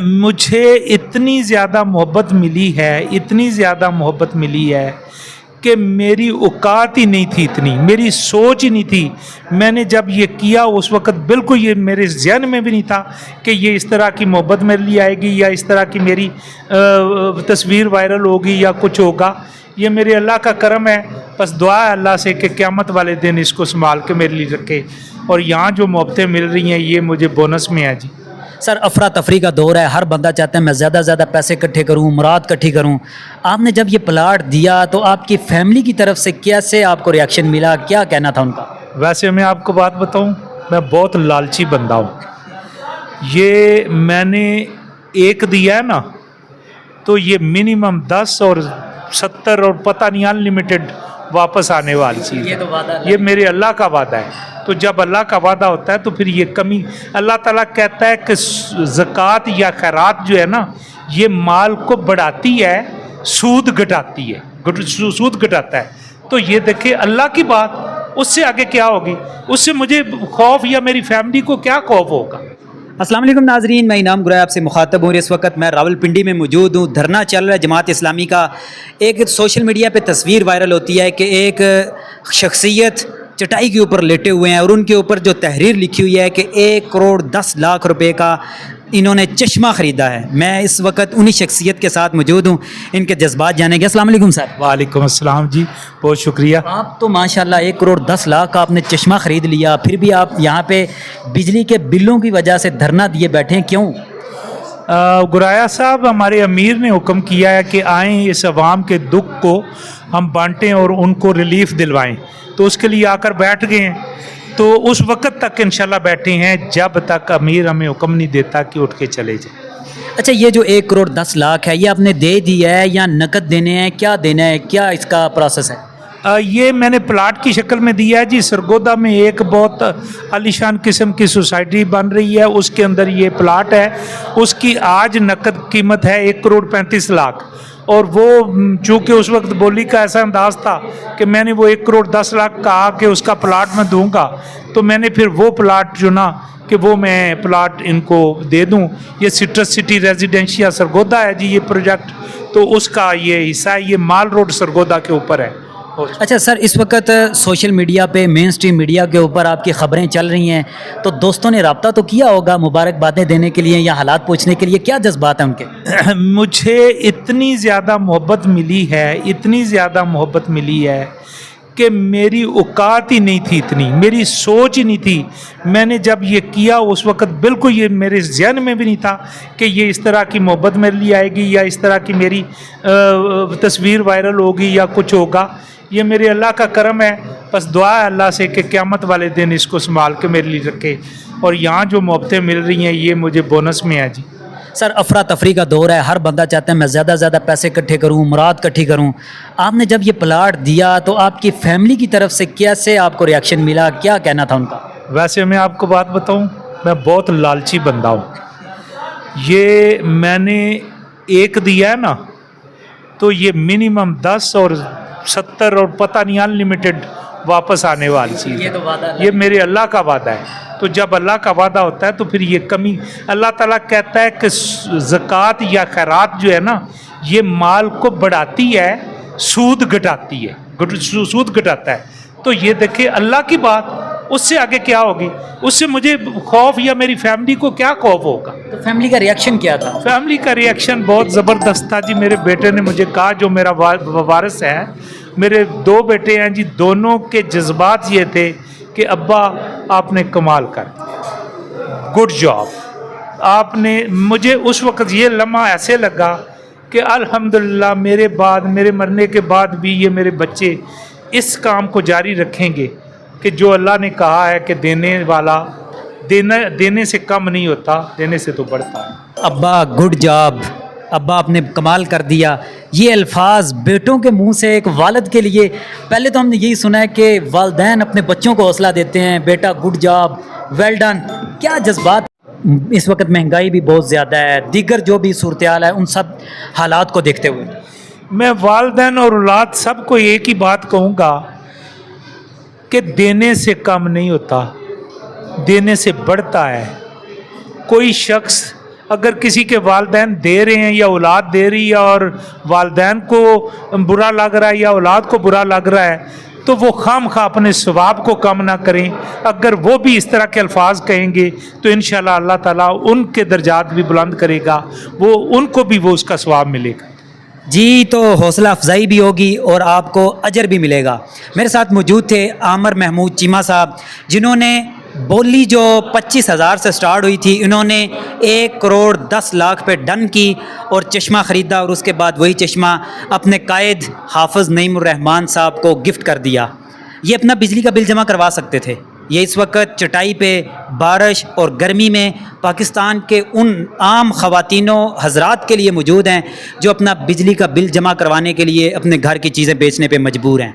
مجھے اتنی زیادہ محبت ملی ہے، اتنی زیادہ محبت ملی ہے کہ میری اوقات ہی نہیں تھی، اتنی میری سوچ ہی نہیں تھی۔ میں نے جب یہ کیا اس وقت بالکل یہ میرے ذہن میں بھی نہیں تھا کہ یہ اس طرح کی محبت میرے لیے آئے گی یا اس طرح کی میری تصویر وائرل ہوگی یا کچھ ہوگا۔ یہ میرے اللہ کا کرم ہے، بس دعا ہے اللہ سے کہ قیامت والے دن اس کو سنبھال کے میرے لیے رکھے، اور یہاں جو محبتیں مل رہی ہیں یہ مجھے بونس میں ہے جی۔ سر افراتفری کا دور ہے، ہر بندہ چاہتا ہے میں زیادہ سے زیادہ پیسے اکٹھے کروں، مراد اکٹھی کروں۔ آپ نے جب یہ پلاٹ دیا تو آپ کی فیملی کی طرف سے کیسے آپ کو ریاکشن ملا، کیا کہنا تھا ان کا؟ ویسے میں آپ کو بات بتاؤں، میں بہت لالچی بندہ ہوں۔ یہ میں نے ایک دیا ہے نا تو یہ منیمم 10 اور 70 اور پتہ نہیں انلمیٹڈ واپس آنے والی چیز ہے۔ یہ میرے اللہ کا وعدہ ہے، تو جب اللہ کا وعدہ ہوتا ہے تو پھر یہ کمی اللہ تعالیٰ کہتا ہے کہ زکوٰۃ یا خیرات جو ہے نا یہ مال کو بڑھاتی ہے، سود گھٹاتی ہے، سود گھٹاتا ہے۔ تو یہ دیکھیں اللہ کی بات، اس سے آگے کیا ہوگی؟ اس سے مجھے خوف یا میری فیملی کو کیا خوف ہوگا؟ السلام علیکم ناظرین، میں انعام گرائے آپ سے مخاطب ہوں۔ اس وقت میں راولپنڈی میں موجود ہوں، دھرنا چل رہا ہے جماعت اسلامی کا۔ ایک سوشل میڈیا پہ تصویر وائرل ہوتی ہے کہ ایک شخصیت چٹائی کے اوپر لیٹے ہوئے ہیں اور ان کے اوپر جو تحریر لکھی ہوئی ہے کہ 1,10,00,000 روپے کا انہوں نے چشمہ خریدا ہے۔ میں اس وقت انہی شخصیت کے ساتھ موجود ہوں، ان کے جذبات جانیں گے۔ السلام علیکم سر۔ وعلیکم السلام جی، بہت شکریہ۔ آپ تو ماشاءاللہ 1,10,00,000 کا آپ نے چشمہ خرید لیا، پھر بھی آپ یہاں پہ بجلی کے بلوں کی وجہ سے دھرنا دیے بیٹھے ہیں، کیوں؟ گرایا صاحب، ہمارے امیر نے حکم کیا ہے کہ آئیں اس عوام کے دکھ کو ہم بانٹیں اور ان کو ریلیف دلوائیں، تو اس کے لیے آ کر بیٹھ گئے ہیں۔ تو اس وقت تک انشاءاللہ بیٹھے ہیں جب تک امیر ہمیں حکم نہیں دیتا کہ اٹھ کے چلے جائیں۔ اچھا، یہ جو 1,10,00,000 ہے یہ آپ نے دے دی ہے یا نقد دینے ہیں، کیا دینا ہے، کیا اس کا پروسیس ہے؟ یہ میں نے پلاٹ کی شکل میں دیا ہے جی۔ سرگودا میں ایک بہت عالیشان قسم کی سوسائٹی بن رہی ہے، اس کے اندر یہ پلاٹ ہے۔ اس کی آج نقد قیمت ہے 1,35,00,000، اور وہ چونکہ اس وقت بولی کا ایسا انداز تھا کہ میں نے وہ 1,10,00,000 کہا کہ اس کا پلاٹ میں دوں گا، تو میں نے پھر وہ پلاٹ چنا کہ وہ میں پلاٹ ان کو دے دوں۔ یہ سٹرس سٹی ریزیڈینشیا سرگودا ہے جی یہ پروجیکٹ، تو اس کا یہ حصہ ہے، یہ مال روڈ سرگودا کے اوپر ہے۔ اچھا سر، اس وقت سوشل میڈیا پہ مین سٹریم میڈیا کے اوپر آپ کی خبریں چل رہی ہیں، تو دوستوں نے رابطہ تو کیا ہوگا مبارکبادیں دینے کے لیے یا حالات پوچھنے کے لیے، کیا جذبات ہیں ان کے؟ مجھے اتنی زیادہ محبت ملی ہے، اتنی زیادہ محبت ملی ہے کہ میری اوقات ہی نہیں تھی، اتنی میری سوچ ہی نہیں تھی۔ میں نے جب یہ کیا اس وقت بالکل یہ میرے ذہن میں بھی نہیں تھا کہ یہ اس طرح کی محبت میرے لیے آئے گی یا اس طرح کی میری تصویر وائرل ہوگی یا کچھ ہوگا۔ یہ میرے اللہ کا کرم ہے، بس دعا ہے اللہ سے کہ قیامت والے دن اس کو سنبھال کے میرے لیے رکھے، اور یہاں جو محبتیں مل رہی ہیں یہ مجھے بونس میں ہے جی۔ سر افراتفری کا دور ہے، ہر بندہ چاہتا ہے میں زیادہ سے زیادہ پیسے اکٹھے کروں، مراد اکٹھی کروں۔ آپ نے جب یہ پلاٹ دیا تو آپ کی فیملی کی طرف سے کیسے آپ کو ریاکشن ملا، کیا کہنا تھا ان کا؟ ویسے میں آپ کو بات بتاؤں، میں بہت لالچی بندہ ہوں۔ یہ میں نے ایک دیا ہے نا تو یہ منیمم 10 اور 70 اور پتہ نہیں انلمیٹڈ واپس آنے والی چیز ہے۔ یہ میرے اللہ کا وعدہ ہے، تو جب اللہ کا وعدہ ہوتا ہے تو پھر یہ کمی اللہ تعالیٰ کہتا ہے کہ زکوٰۃ یا خیرات جو ہے نا یہ مال کو بڑھاتی ہے، سود گھٹاتی ہے، سود گھٹاتا ہے۔ تو یہ دیکھیں اللہ کی بات، اس سے آگے کیا ہوگی؟ اس سے مجھے خوف یا میری فیملی کو کیا خوف ہوگا؟ تو فیملی کا ریاکشن کیا تھا؟ فیملی کا ریاکشن بہت زبردست تھا جی۔ میرے بیٹے نے مجھے کہا، جو میرا وارث ہے، میرے 2 بیٹے ہیں جی، دونوں کے جذبات یہ تھے کہ ابا آپ نے کمال کر دیا، گڈ جاب آپ نے۔ مجھے اس وقت یہ لمحہ ایسے لگا کہ الحمدللہ میرے بعد، میرے مرنے کے بعد بھی یہ میرے بچے اس کام کو جاری رکھیں گے کہ جو اللہ نے کہا ہے کہ دینے والا دینے سے کم نہیں ہوتا، دینے سے تو بڑھتا ہے۔ ابا گڈ جاب، ابا آپ نے کمال کر دیا، یہ الفاظ بیٹوں کے منہ سے ایک والد کے لیے، پہلے تو ہم نے یہی سنا ہے کہ والدین اپنے بچوں کو حوصلہ دیتے ہیں، بیٹا گڈ جاب، ویل ڈن، کیا جذبات؟ اس وقت مہنگائی بھی بہت زیادہ ہے، دیگر جو بھی صورتحال ہے، ان سب حالات کو دیکھتے ہوئے میں والدین اور اولاد سب کو ایک ہی بات کہوں گا کہ دینے سے کم نہیں ہوتا، دینے سے بڑھتا ہے۔ کوئی شخص اگر کسی کے والدین دے رہے ہیں یا اولاد دے رہی ہے اور والدین کو برا لگ رہا ہے یا اولاد کو برا لگ رہا ہے تو وہ خام خواہ اپنے ثواب کو کم نہ کریں. اگر وہ بھی اس طرح کے الفاظ کہیں گے تو انشاءاللہ اللہ تعالیٰ ان کے درجات بھی بلند کرے گا, وہ ان کو بھی وہ اس کا ثواب ملے گا. جی, تو حوصلہ افزائی بھی ہوگی اور آپ کو اجر بھی ملے گا. میرے ساتھ موجود تھے عامر محمود چیمہ صاحب, جنہوں نے بولی جو 25,000 سے سٹارٹ ہوئی تھی انہوں نے 1,10,00,000 پہ ڈن کی اور چشمہ خریدا, اور اس کے بعد وہی چشمہ اپنے قائد حافظ نعیم الرحمان صاحب کو گفٹ کر دیا. یہ اپنا بجلی کا بل جمع کروا سکتے تھے. یہ اس وقت چٹائی پہ بارش اور گرمی میں پاکستان کے ان عام خواتینوں حضرات کے لیے موجود ہیں جو اپنا بجلی کا بل جمع کروانے کے لیے اپنے گھر کی چیزیں بیچنے پہ مجبور ہیں.